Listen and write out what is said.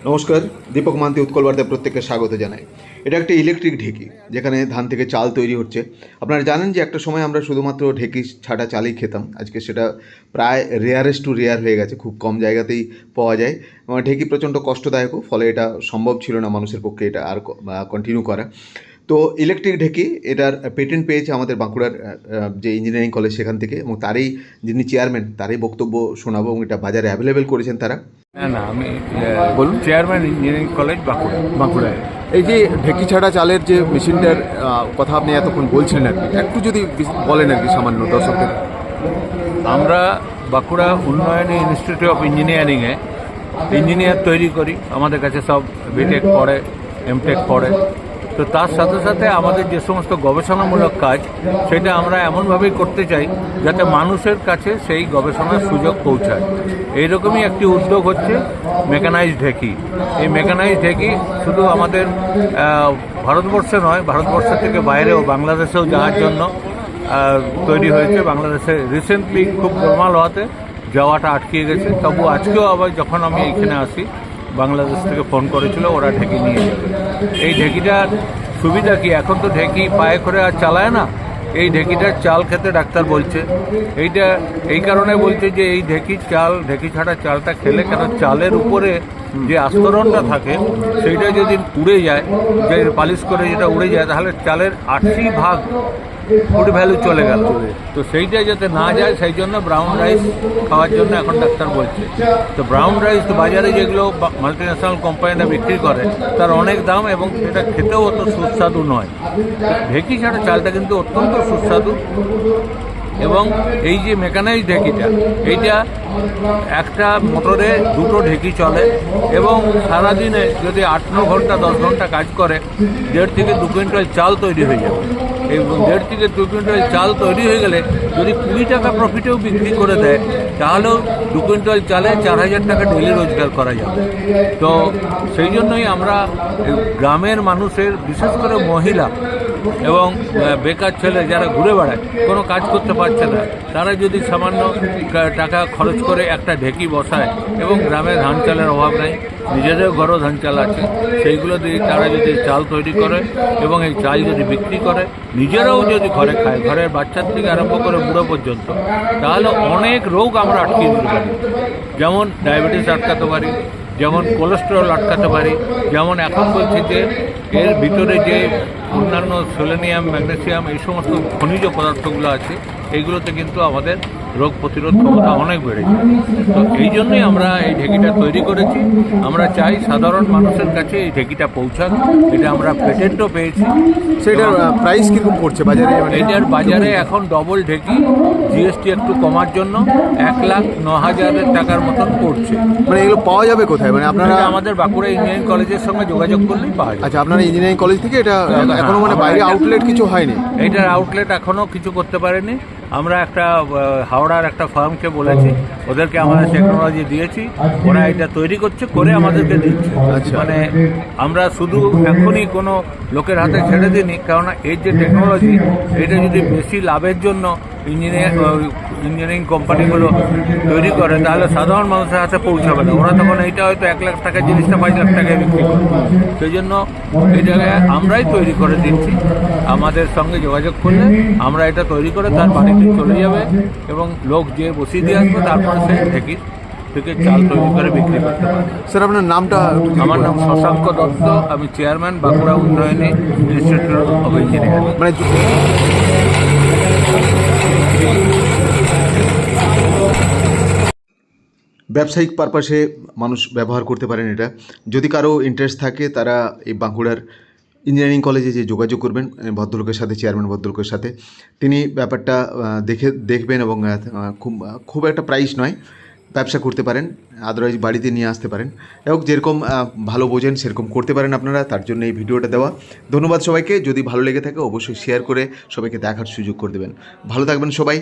নমস্কার, দীপক মান্তি উৎকল বার্তায় প্রত্যেককে স্বাগত জানাই। এটা একটা ইলেকট্রিক ঢেকি, যেখানে ধান থেকে চাল তৈরি হচ্ছে। আপনারা জানেন যে একটা সময় আমরা শুধুমাত্র ঢেকি ছাড়া চালই খেতাম। আজকে সেটা প্রায় রেয়ারেস্ট টু রেয়ার হয়ে গেছে, খুব কম জায়গাতেই পাওয়া যায়। ঢেকি প্রচণ্ড কষ্টদায়কও, ফলে এটা সম্ভব ছিল না মানুষের পক্ষে এটা আর কন্টিনিউ করা। তো ইলেকট্রিক ঢেকি, এটার পেটেন্ট পেয়েছে আমাদের বাঁকুড়ার যে ইঞ্জিনিয়ারিং কলেজ, সেখান থেকে, এবং তারই যিনি চেয়ারম্যান তারই বক্তব্য শোনাবো, এবং এটা বাজারে অ্যাভেলেবেল করেছেন তারা। না আমি বলুন, চেয়ারম্যান ইঞ্জিনিয়ারিং কলেজ বাঁকুড়ায়। এই যে ঢেকি ছাড়া চালের যে মেশিনটার কথা আপনি এতক্ষণ বলছিলেন আর কি, একটু যদি বলেন আর কি সামান্য দর্শকদের। আমরা বাঁকুড়া উন্নয়নী ইনস্টিটিউট অফ ইঞ্জিনিয়ারিংয়ে ইঞ্জিনিয়ার তৈরি করি। আমাদের কাছে সব বিটেক পড়ে, এমটেক পড়ে। তো তার সাথে সাথে আমাদের যে সমস্ত গবেষণামূলক কাজ, সেটা আমরা এমনভাবেই করতে চাই যাতে মানুষের কাছে সেই গবেষণার সুযোগ পৌঁছায়। এইরকমই একটি উদ্যোগ হচ্ছে মেকানাইজড ঢেকি। এই মেকানাইজড ঢেকি শুধু আমাদের ভারতবর্ষে নয়, ভারতবর্ষের থেকে বাইরেও বাংলাদেশেও যাওয়ার জন্য তৈরি হয়েছে। বাংলাদেশে রিসেন্টলি খুব গোলমাল হওয়াতে যাওয়াটা আটকে গেছে। তবু আজকেও আবার যখন আমি এইখানে আসি, বাংলাদেশ থেকে ফোন করেছিল, ওরা ঢেকি নিয়ে যাবে। এই ঢেকিটার সুবিধা কি, এখন তো ঢেকি পায়ে করে আর চালায় না। এই ঢেকিটার চাল খেতে ডাক্তার বলছে। এইটা এই কারণে বলছে যে এই ঢেকি ছাড়া চালটা খেলে, কেন চালের উপরে যে আস্তরণটা থাকে সেইটা যদি উড়ে যায়, যে পালিশ করে যেটা উড়ে যায়, তাহলে চালের 80% ফুড ভ্যালু চলে গেল। তো সেইটা যাতে না যায়, সেই জন্য ব্রাউন রাইস খাওয়ার জন্য এখন ডাক্তার বলছে। তো ব্রাউন রাইস বাজারে যেগুলো মাল্টিন্যাশনাল কোম্পানিরা বিক্রি করে, তার অনেক দাম, এবং সেটা খেতেও অত সুস্বাদু নয়। ঢেকি ছাড়া চালটা কিন্তু অত্যন্ত সুস্বাদু। এবং এই যে মেকানাইজ ঢেকিটা, এইটা একটা মোটরে দুটো ঢেকি চলে, এবং সারাদিনে যদি 8-9 ঘন্টা 10 ঘন্টা কাজ করে, 1.5 থেকে 2 কুইন্টাল চাল তৈরি হয়ে যাবে। এই 1.5 থেকে 2 কুইন্টাল চাল তৈরি হয়ে গেলে যদি 20 টাকা প্রফিটেও বিক্রি করে দেয়, তাহলেও 2 কুইন্টাল চালে 4000 টাকা ডেলি রোজগার করা যাবে। তো সেই জন্যই আমরা গ্রামের মানুষের, বিশেষ করে মহিলা এবং বেকার ছেলে যারা ঘুরে বেড়ায়, কোনো কাজ করতে পারছে না, তারা যদি সামান্য টাকা খরচ করে একটা ঢেকি বসায়, এবং গ্রামে ধান চালের অভাব নেই, নিজেদের ঘরেও ধান চাল আছে, সেইগুলো দিয়ে তারা যদি চাল তৈরি করে এবং এই চাল যদি বিক্রি করে, নিজেরাও যদি ঘরে খায়, ঘরের বাচ্চার থেকে আরম্ভ করে বুড়ো পর্যন্ত, তাহলে অনেক রোগ আমরা আটকিয়ে দিতে পারি। যেমন ডায়াবেটিস আটকাতে পারি, যেমন কোলেস্টেরল আটকাতে পারি, যেমন এখন বলছি যে এর ভিতরে যে অন্যান্য সেলেনিয়াম, ম্যাগনেসিয়াম, এই সমস্ত খনিজ পদার্থগুলো আছে, এইগুলোতে কিন্তু আমাদের রোগ প্রতিরোধ ক্ষমতা অনেক বেড়ে যায়। তো এই জন্যই আমরা এই ঢেকিটা তৈরি করেছি। আমরা চাই সাধারণ মানুষের কাছে এই ঢেকিটা পৌঁছাক। এটা আমরা পেটেন্টও পেয়েছি। সেটার প্রাইস কীরকম পড়ছে বাজারে? এটার বাজারে এখন ডবল ঢেকি জিএসটি একটু কমার জন্য 1,09,000 টাকার মতন পড়ছে। মানে এগুলো পাওয়া যাবে কোথায়? মানে আপনারা আমাদের বাঁকুড়া ইঞ্জিনিয়ারিং কলেজের সঙ্গে যোগাযোগ করলেই পাওয়া যাবে। আচ্ছা, আপনারা ইঞ্জিনিয়ারিং কলেজ থেকে এটা এখনো মানে বাইরে আউটলেট কিছু হয়নি? এইটার আউটলেট এখনও কিছু করতে পারেনি। আমরা একটা হাওড়ার একটা ফার্মকে বলেছি, ওদেরকে আমাদের টেকনোলজি দিয়েছি, ওরা এটা তৈরি করছে, করে আমাদেরকে দিচ্ছে। মানে আমরা শুধু এখনই কোনো লোকের হাতে ছেড়ে দিইনি, কেননা এর যে টেকনোলজি, এটা যদি বেশি লাভের জন্য ইঞ্জিনিয়ারিং কোম্পানিগুলো তৈরি করে, তাহলে সাধারণ মানুষের হাতে পৌঁছাবে না। ওরা তখন এইটা হয়তো 1 লাখ টাকার জিনিসটা 5 লাখ টাকায় বিক্রি করে। সেই জন্য এই জায়গায় আমরাই তৈরি করে দিচ্ছি। আমাদের সঙ্গে যোগাযোগ করলে আমরা এটা তৈরি করে তার বাড়িতে চলে যাবে, এবং লোক যে বসিয়ে দিয়ে আসবে, তারপরে সে ঢেকি থেকে চাল তৈরি করে বিক্রি করতে পারবে। স্যার, আপনার নামটা? আমার নাম শশাঙ্ক দত্ত, আমি chairman Bankura Unnayani institute of engineering. মানে ব্যবসায়িক পারপাসে মানুষ ব্যবহার করতে পারেন এটা। যদি কারো ইন্টারেস্ট থাকে, তারা এই বাঁকুড়ার ইঞ্জিনিয়ারিং কলেজে যে যোগাযোগ করবেন ভদ্রলোকের সাথে, চেয়ারম্যান ভদ্রলোকের সাথে, তিনি ব্যাপারটা দেখবেন, এবং খুব একটা প্রাইস নয়, ব্যবসা করতে পারেন, আদারওয়াইজ বাড়িতে নিয়ে আসতে পারেন, এবং যেরকম ভালো বোঝেন সেরকম করতে পারেন আপনারা। তার জন্য এই ভিডিওটা দেওয়া। ধন্যবাদ সবাইকে। যদি ভালো লেগে থাকে অবশ্যই শেয়ার করে সবাইকে দেখার সুযোগ করে দেবেন। ভালো থাকবেন সবাই।